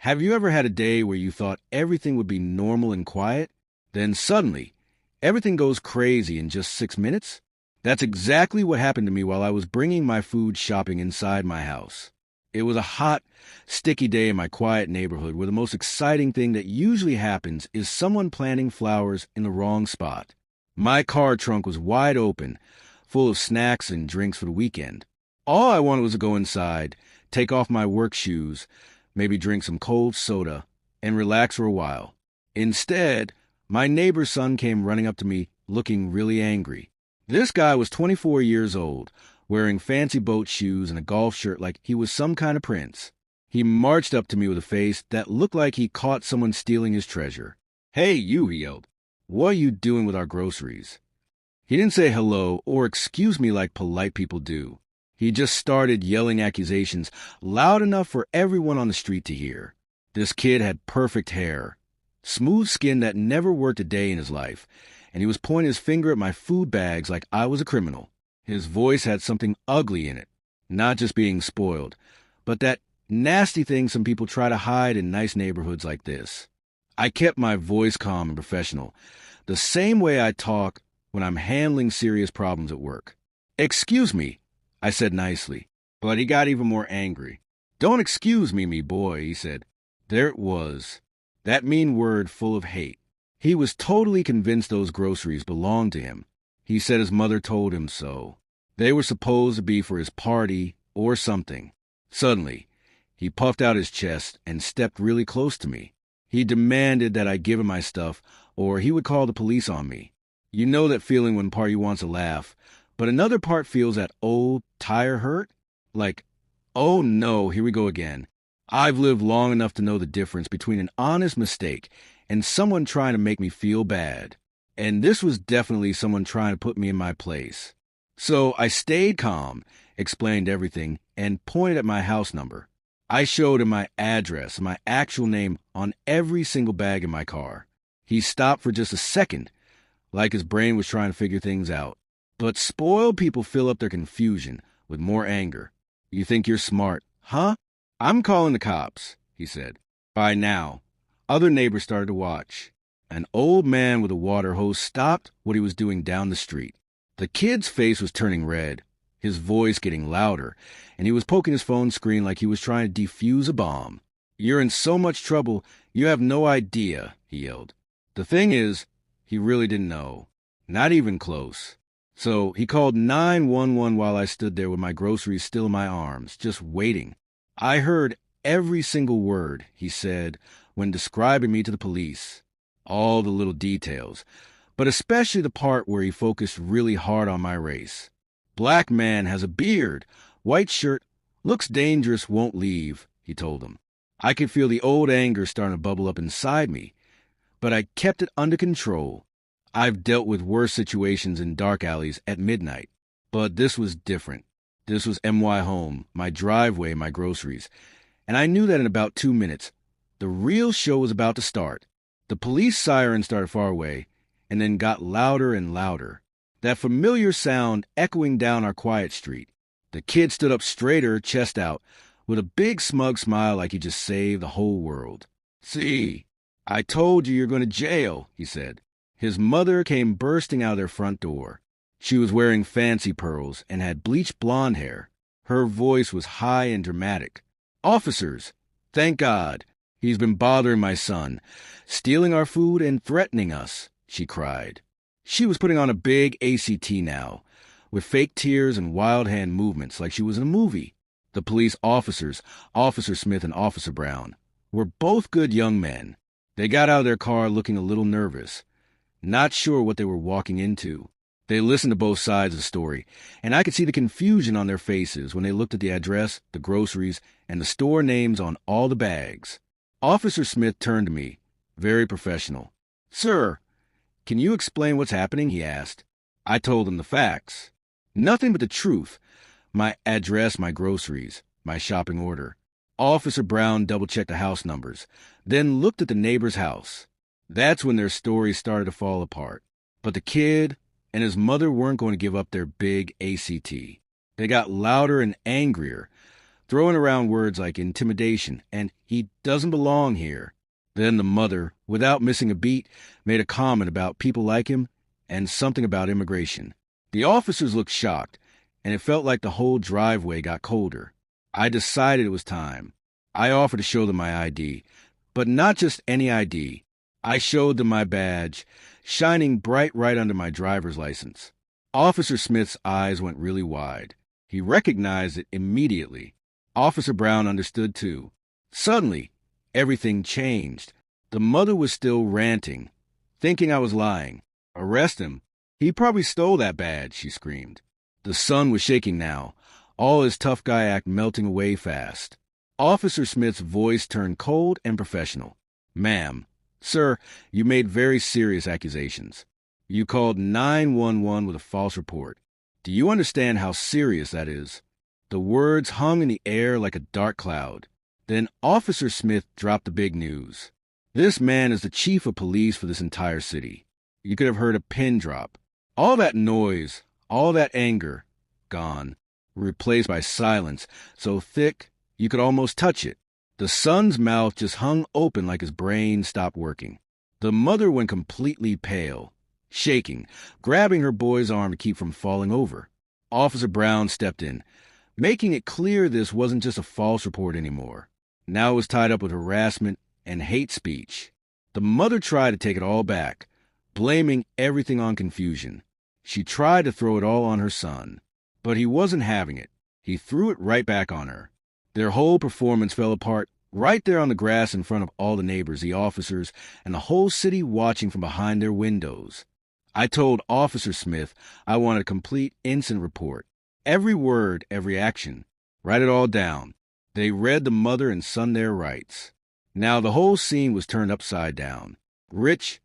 Have you ever had a day where you thought everything would be normal and quiet? Then suddenly, everything goes crazy in just 6 minutes? That's exactly what happened to me while I was bringing my food shopping inside my house. It was a hot, sticky day in my quiet neighborhood where the most exciting thing that usually happens is someone planting flowers in the wrong spot. My car trunk was wide open, full of snacks and drinks for the weekend. All I wanted was to go inside, take off my work shoes, maybe drink some cold soda, and relax for a while. Instead, my neighbor's son came running up to me looking really angry. This guy was 24 years old, wearing fancy boat shoes and a golf shirt like he was some kind of prince. He marched up to me with a face that looked like he caught someone stealing his treasure. "Hey, you," he yelled. "What are you doing with our groceries?" He didn't say hello or excuse me like polite people do. He just started yelling accusations loud enough for everyone on the street to hear. This kid had perfect hair, smooth skin that never worked a day in his life, and he was pointing his finger at my food bags like I was a criminal. His voice had something ugly in it, not just being spoiled, but that nasty thing some people try to hide in nice neighborhoods like this. I kept my voice calm and professional, the same way I talk when I'm handling serious problems at work. "Excuse me," I said nicely, but he got even more angry. "Don't excuse me, me boy," he said. There it was, that mean word full of hate. He was totally convinced those groceries belonged to him. He said his mother told him so. They were supposed to be for his party or something. Suddenly, he puffed out his chest and stepped really close to me. He demanded that I give him my stuff or he would call the police on me. You know that feeling when part of you wants to laugh, but another part feels that old, tire hurt? Like, oh no, here we go again. I've lived long enough to know the difference between an honest mistake and someone trying to make me feel bad. And this was definitely someone trying to put me in my place. So I stayed calm, explained everything, and pointed at my house number. I showed him my address and my actual name on every single bag in my car. He stopped for just a second, like his brain was trying to figure things out. But spoiled people fill up their confusion with more anger. "You think you're smart, huh?" "I'm calling the cops," he said. By now, other neighbors started to watch. An old man with a water hose stopped what he was doing down the street. The kid's face was turning red, his voice getting louder, and he was poking his phone screen like he was trying to defuse a bomb. "You're in so much trouble, you have no idea," he yelled. The thing is, he really didn't know. Not even close. So he called 911 while I stood there with my groceries still in my arms, just waiting. I heard every single word he said when describing me to the police. All the little details, but especially the part where he focused really hard on my race. "Black man has a beard, white shirt, looks dangerous, won't leave," he told them. I could feel the old anger starting to bubble up inside me, but I kept it under control. I've dealt with worse situations in dark alleys at midnight, but this was different. This was MY home, my driveway, my groceries, and I knew that in about 2 minutes, the real show was about to start. The police siren started far away, and then got louder and louder. That familiar sound echoing down our quiet street. The kid stood up straighter, chest out, with a big smug smile like he just saved the whole world. "See, I told you you're going to jail," he said. His mother came bursting out of their front door. She was wearing fancy pearls and had bleached blonde hair. Her voice was high and dramatic. "Officers, thank God. He's been bothering my son, stealing our food and threatening us," she cried. She was putting on a big ACT now, with fake tears and wild hand movements like she was in a movie. The police officers, Officer Smith and Officer Brown, were both good young men. They got out of their car looking a little nervous, not sure what they were walking into. They listened to both sides of the story, and I could see the confusion on their faces when they looked at the address, the groceries, and the store names on all the bags. Officer Smith turned to me, very professional. "Sir, can you explain what's happening?" he asked. I told him the facts. Nothing but the truth. My address, my groceries, my shopping order. Officer Brown double-checked the house numbers, then looked at the neighbor's house. That's when their story started to fall apart. But the kid and his mother weren't going to give up their big ACT. They got louder and angrier, throwing around words like intimidation and "he doesn't belong here." Then the mother, without missing a beat, made a comment about people like him and something about immigration. The officers looked shocked, and it felt like the whole driveway got colder. I decided it was time. I offered to show them my ID, but not just any ID. I showed them my badge, shining bright right under my driver's license. Officer Smith's eyes went really wide. He recognized it immediately. Officer Brown understood too. Suddenly, everything changed. The mother was still ranting, thinking I was lying. "Arrest him. He probably stole that badge," she screamed. The son was shaking now, all his tough guy act melting away fast. Officer Smith's voice turned cold and professional. "Ma'am, sir, you made very serious accusations. You called 911 with a false report. Do you understand how serious that is?" The words hung in the air like a dark cloud. Then Officer Smith dropped the big news. "This man is the chief of police for this entire city." You could have heard a pin drop. All that noise, all that anger, gone, replaced by silence so thick you could almost touch it. The son's mouth just hung open like his brain stopped working. The mother went completely pale, shaking, grabbing her boy's arm to keep from falling over. Officer Brown stepped in, making it clear this wasn't just a false report anymore. Now it was tied up with harassment and hate speech. The mother tried to take it all back, blaming everything on confusion. She tried to throw it all on her son, but he wasn't having it. He threw it right back on her. Their whole performance fell apart right there on the grass in front of all the neighbors, the officers, and the whole city watching from behind their windows. I told Officer Smith I wanted a complete incident report. Every word, every action. Write it all down. They read the mother and son their rights. Now the whole scene was turned upside down. Rich,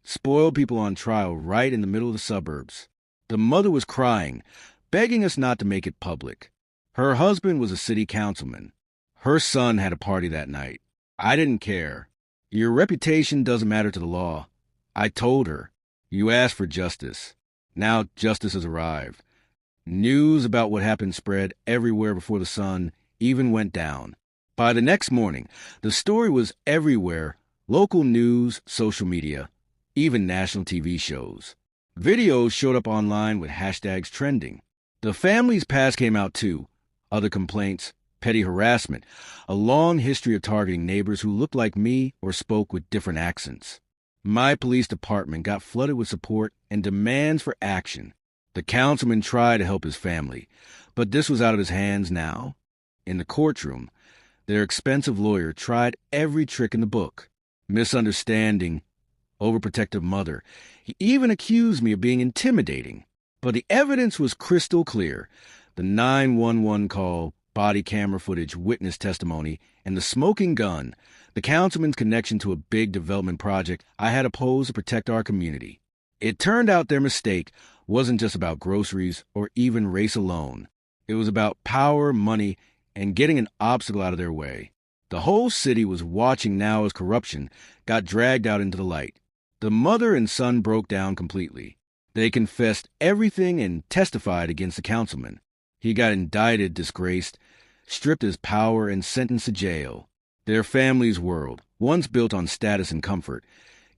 spoiled people on trial right in the middle of the suburbs. The mother was crying, begging us not to make it public. Her husband was a city councilman. Her son had a party that night. I didn't care. Your reputation doesn't matter to the law. I told her. You asked for justice. Now justice has arrived. News about what happened spread everywhere before the sun even went down. By the next morning, the story was everywhere. Local news, social media, even national TV shows. Videos showed up online with hashtags trending. The family's past came out too. Other complaints, petty harassment, a long history of targeting neighbors who looked like me or spoke with different accents. My police department got flooded with support and demands for action. The councilman tried to help his family, but this was out of his hands now. In the courtroom, their expensive lawyer tried every trick in the book. Misunderstanding, overprotective mother. He even accused me of being intimidating. But the evidence was crystal clear. The 911 call, body camera footage, witness testimony, and the smoking gun, the councilman's connection to a big development project I had opposed to protect our community. It turned out their mistake wasn't just about groceries or even race alone. It was about power, money, and getting an obstacle out of their way. The whole city was watching now as corruption got dragged out into the light. The mother and son broke down completely. They confessed everything and testified against the councilman. He got indicted, disgraced, stripped his power, and sentenced to jail. Their family's world, once built on status and comfort,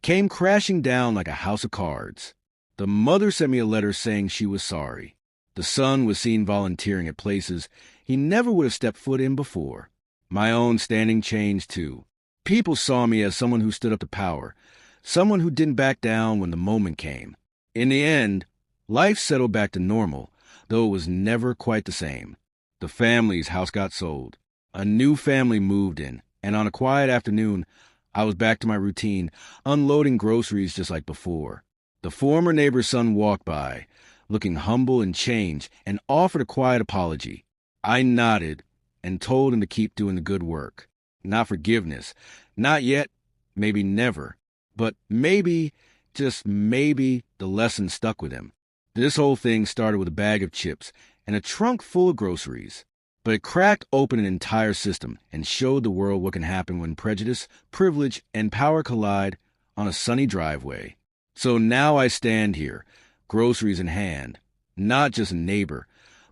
came crashing down like a house of cards. The mother sent me a letter saying she was sorry. The son was seen volunteering at places he never would have stepped foot in before. My own standing changed too. People saw me as someone who stood up to power, someone who didn't back down when the moment came. In the end, life settled back to normal, though it was never quite the same. The family's house got sold. A new family moved in, and on a quiet afternoon, I was back to my routine, unloading groceries just like before. The former neighbor's son walked by, looking humble and changed, and offered a quiet apology. I nodded and told him to keep doing the good work. Not forgiveness. Not yet. Maybe never. But maybe, just maybe, the lesson stuck with him. This whole thing started with a bag of chips and a trunk full of groceries. But it cracked open an entire system and showed the world what can happen when prejudice, privilege, and power collide on a sunny driveway. So now I stand here, groceries in hand, not just a neighbor,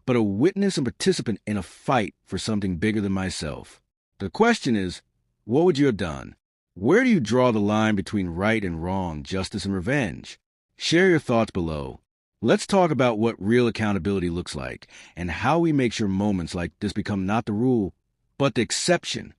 but a witness and participant in a fight for something bigger than myself. The question is, what would you have done? Where do you draw the line between right and wrong, justice and revenge? Share your thoughts below. Let's talk about what real accountability looks like and how we make sure moments like this become not the rule, but the exception.